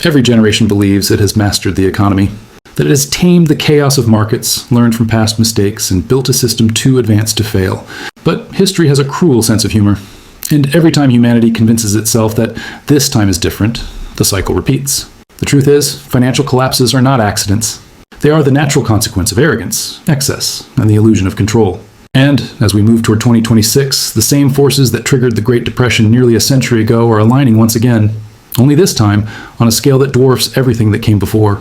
Every generation believes it has mastered the economy, that it has tamed the chaos of markets, learned from past mistakes, and built a system too advanced to fail. But history has a cruel sense of humor, and every time humanity convinces itself that this time is different, the cycle repeats. The truth is, financial collapses are not accidents. They are the natural consequence of arrogance, excess, and the illusion of control. And, as we move toward 2026, the same forces that triggered the Great Depression nearly a century ago are aligning once again, only this time on a scale that dwarfs everything that came before.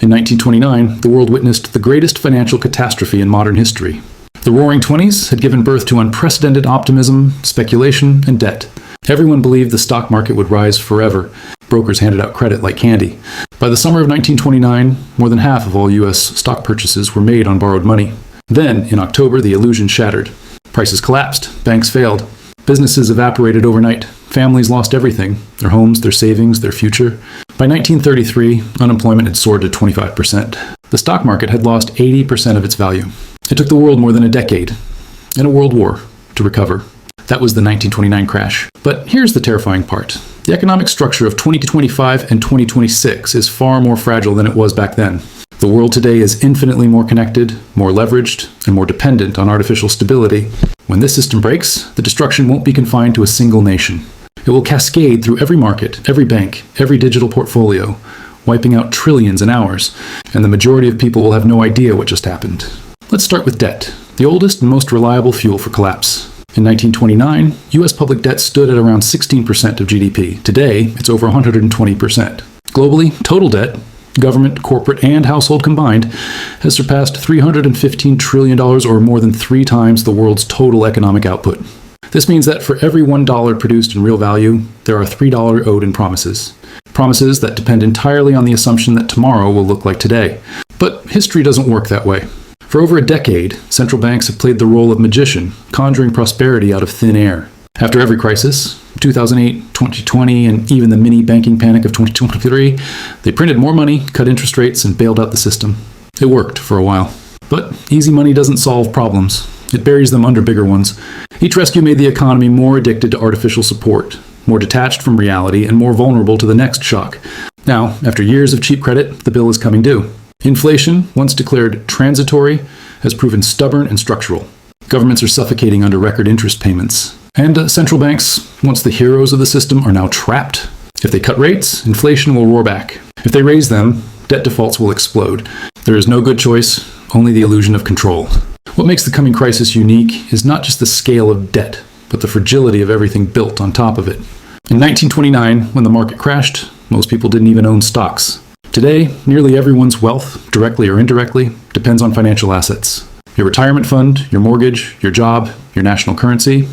In 1929, the world witnessed the greatest financial catastrophe in modern history. The Roaring Twenties had given birth to unprecedented optimism, speculation, and debt. Everyone believed the stock market would rise forever. Brokers handed out credit like candy. By the summer of 1929, more than half of all U.S. stock purchases were made on borrowed money. Then, in October, the illusion shattered. Prices collapsed, banks failed, businesses evaporated overnight, families lost everything, their homes, their savings, their future. By 1933, unemployment had soared to 25%. The stock market had lost 80% of its value. It took the world more than a decade, and a world war, to recover. That was the 1929 crash. But here's the terrifying part. The economic structure of 2025 and 2026 is far more fragile than it was back then. The world today is infinitely more connected, more leveraged, and more dependent on artificial stability. When this system breaks, the destruction won't be confined to a single nation. It will cascade through every market, every bank, every digital portfolio, wiping out trillions in hours, and the majority of people will have no idea what just happened. Let's start with debt, the oldest and most reliable fuel for collapse. In 1929, U.S. public debt stood at around 16% of GDP. Today, it's over 120%. Globally, total debt, government, corporate, and household combined, has surpassed $315 trillion, or more than 3 times the world's total economic output. This means that for every $1 produced in real value, there are $3 owed in promises. Promises that depend entirely on the assumption that tomorrow will look like today. But history doesn't work that way. For over a decade, central banks have played the role of magician, conjuring prosperity out of thin air. After every crisis, 2008, 2020, and even the mini banking panic of 2023, they printed more money, cut interest rates, and bailed out the system. It worked for a while. But easy money doesn't solve problems. It buries them under bigger ones. Each rescue made the economy more addicted to artificial support, more detached from reality, and more vulnerable to the next shock. Now, after years of cheap credit, the bill is coming due. Inflation, once declared transitory, has proven stubborn and structural. Governments are suffocating under record interest payments. And central banks, once the heroes of the system, are now trapped. If they cut rates, inflation will roar back. If they raise them, debt defaults will explode. There is no good choice, only the illusion of control. What makes the coming crisis unique is not just the scale of debt, but the fragility of everything built on top of it. In 1929, when the market crashed, most people didn't even own stocks. Today, nearly everyone's wealth, directly or indirectly, depends on financial assets. Your retirement fund, your mortgage, your job, your national currency,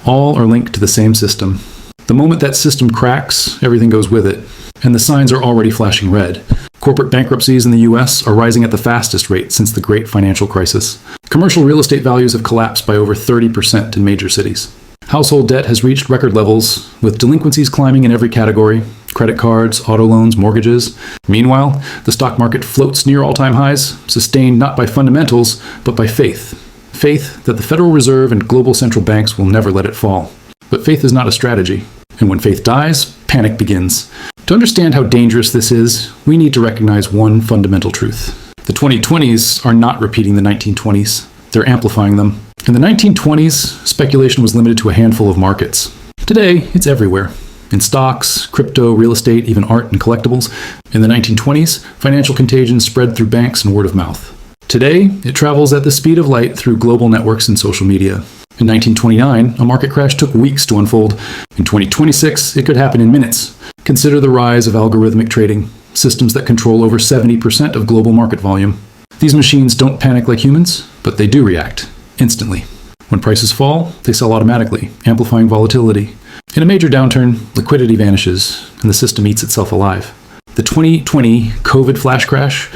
all are linked to the same system. The moment that system cracks, everything goes with it, and the signs are already flashing red. Corporate bankruptcies in the U.S. are rising at the fastest rate since the great financial crisis. Commercial real estate values have collapsed by over 30% in major cities. Household debt has reached record levels, with delinquencies climbing in every category: credit cards, auto loans, mortgages. Meanwhile, the stock market floats near all-time highs, sustained not by fundamentals, but by faith. Faith that the Federal Reserve and global central banks will never let it fall. But faith is not a strategy. And when faith dies, panic begins. To understand how dangerous this is, we need to recognize one fundamental truth. The 2020s are not repeating the 1920s. They're amplifying them. In the 1920s, speculation was limited to a handful of markets. Today, it's everywhere. In stocks, crypto, real estate, even art and collectibles. In the 1920s, financial contagion spread through banks and word of mouth. Today, it travels at the speed of light through global networks and social media. In 1929, a market crash took weeks to unfold. In 2026, it could happen in minutes. Consider the rise of algorithmic trading, systems that control over 70% of global market volume. These machines don't panic like humans, but they do react, instantly. When prices fall, they sell automatically, amplifying volatility. In a major downturn, liquidity vanishes, and the system eats itself alive. The 2020 COVID flash crash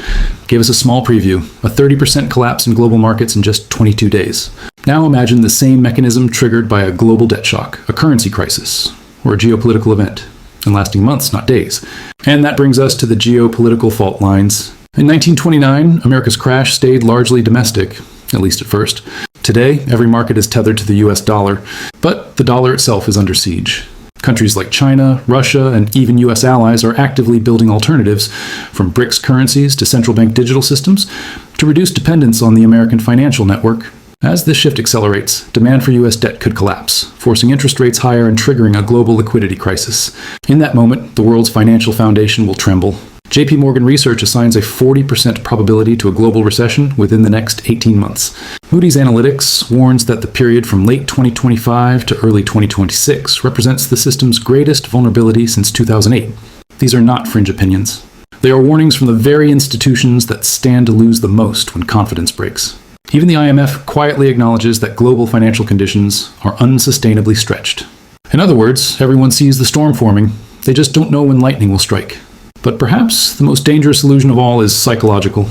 gave us a small preview, a 30% collapse in global markets in just 22 days. Now imagine the same mechanism triggered by a global debt shock, a currency crisis, or a geopolitical event, and lasting months, not days. And that brings us to the geopolitical fault lines. In 1929, America's crash stayed largely domestic, at least at first. Today, every market is tethered to the US dollar, but the dollar itself is under siege. Countries like China, Russia, and even US allies are actively building alternatives, from BRICS currencies to central bank digital systems, to reduce dependence on the American financial network. As this shift accelerates, demand for US debt could collapse, forcing interest rates higher and triggering a global liquidity crisis. In that moment, the world's financial foundation will tremble. JP Morgan research assigns a 40% probability to a global recession within the next 18 months. Moody's Analytics warns that the period from late 2025 to early 2026 represents the system's greatest vulnerability since 2008. These are not fringe opinions. They are warnings from the very institutions that stand to lose the most when confidence breaks. Even the IMF quietly acknowledges that global financial conditions are unsustainably stretched. In other words, everyone sees the storm forming. They just don't know when lightning will strike. But perhaps the most dangerous illusion of all is psychological.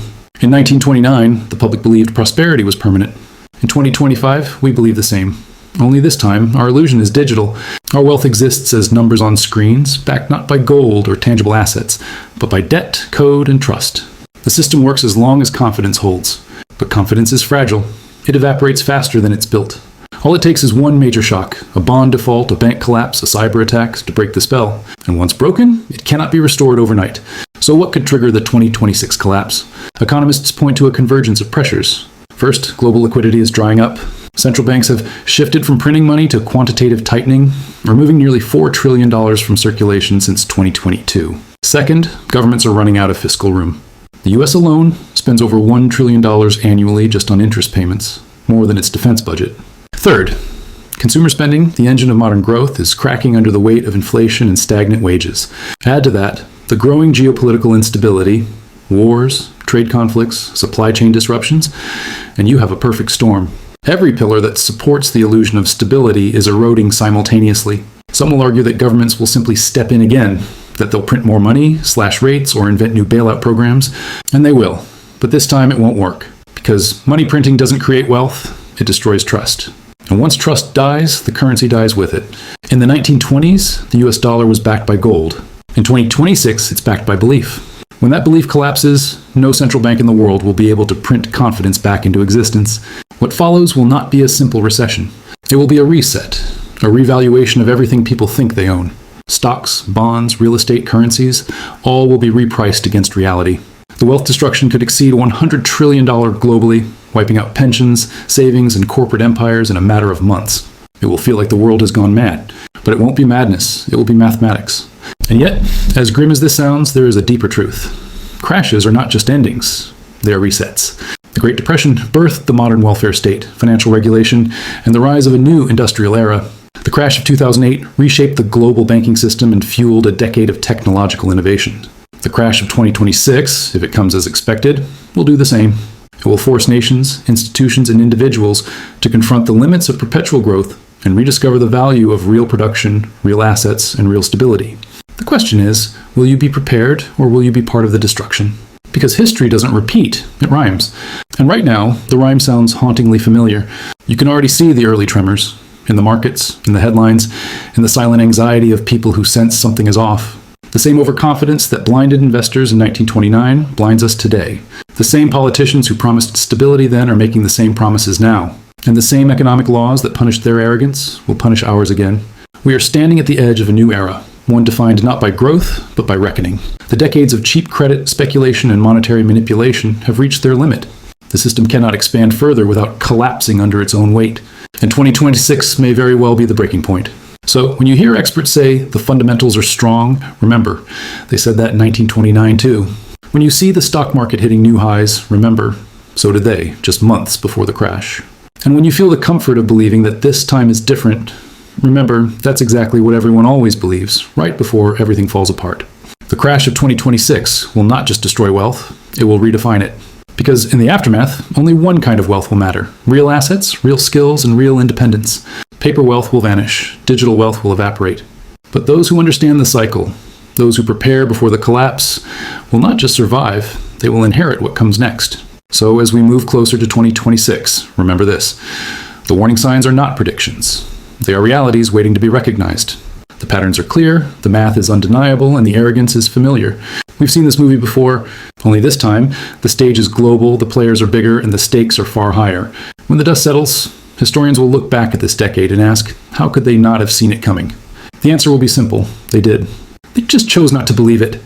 In 1929, the public believed prosperity was permanent. In 2025, we believe the same. Only this time, our illusion is digital. Our wealth exists as numbers on screens, backed not by gold or tangible assets, but by debt, code, and trust. The system works as long as confidence holds. But confidence is fragile. It evaporates faster than it's built. All it takes is one major shock, a bond default, a bank collapse, a cyber attack, to break the spell. And once broken, it cannot be restored overnight. So what could trigger the 2026 collapse? Economists point to a convergence of pressures. First, global liquidity is drying up. Central banks have shifted from printing money to quantitative tightening, removing nearly $4 trillion from circulation since 2022. Second, governments are running out of fiscal room. The US alone spends over $1 trillion annually just on interest payments, more than its defense budget. Third, consumer spending, the engine of modern growth, is cracking under the weight of inflation and stagnant wages. Add to that the growing geopolitical instability, wars, trade conflicts, supply chain disruptions, and you have a perfect storm. Every pillar that supports the illusion of stability is eroding simultaneously. Some will argue that governments will simply step in again, that they'll print more money, slash rates, or invent new bailout programs, and they will. But this time it won't work, because money printing doesn't create wealth, it destroys trust. And once trust dies, the currency dies with it. In the 1920s, the US dollar was backed by gold. In 2026, it's backed by belief. When that belief collapses, no central bank in the world will be able to print confidence back into existence. What follows will not be a simple recession. It will be a reset, a revaluation of everything people think they own. Stocks, bonds, real estate, currencies, all will be repriced against reality. The wealth destruction could exceed $100 trillion globally, wiping out pensions, savings, and corporate empires in a matter of months. It will feel like the world has gone mad, but it won't be madness, it will be mathematics. And yet, as grim as this sounds, there is a deeper truth. Crashes are not just endings, they are resets. The Great Depression birthed the modern welfare state, financial regulation, and the rise of a new industrial era. The crash of 2008 reshaped the global banking system and fueled a decade of technological innovation. The crash of 2026, if it comes as expected, will do the same. It will force nations, institutions, and individuals to confront the limits of perpetual growth and rediscover the value of real production, real assets, and real stability. The question is, will you be prepared or will you be part of the destruction? Because history doesn't repeat, it rhymes. And right now, the rhyme sounds hauntingly familiar. You can already see the early tremors in the markets, in the headlines, in the silent anxiety of people who sense something is off. The same overconfidence that blinded investors in 1929 blinds us today. The same politicians who promised stability then are making the same promises now. And the same economic laws that punished their arrogance will punish ours again. We are standing at the edge of a new era, one defined not by growth, but by reckoning. The decades of cheap credit, speculation, and monetary manipulation have reached their limit. The system cannot expand further without collapsing under its own weight. And 2026 may very well be the breaking point. So when you hear experts say the fundamentals are strong, remember, they said that in 1929 too. When you see the stock market hitting new highs, remember, so did they, just months before the crash. And when you feel the comfort of believing that this time is different, remember, that's exactly what everyone always believes, right before everything falls apart. The crash of 2026 will not just destroy wealth, it will redefine it. Because in the aftermath, only one kind of wealth will matter. Real assets, real skills, and real independence. Paper wealth will vanish. Digital wealth will evaporate. But those who understand the cycle, those who prepare before the collapse, will not just survive, they will inherit what comes next. So as we move closer to 2026, remember this. The warning signs are not predictions. They are realities waiting to be recognized. The patterns are clear, the math is undeniable, and the arrogance is familiar. We've seen this movie before, only this time, the stage is global, the players are bigger, and the stakes are far higher. When the dust settles, historians will look back at this decade and ask, how could they not have seen it coming? The answer will be simple. They did. They just chose not to believe it.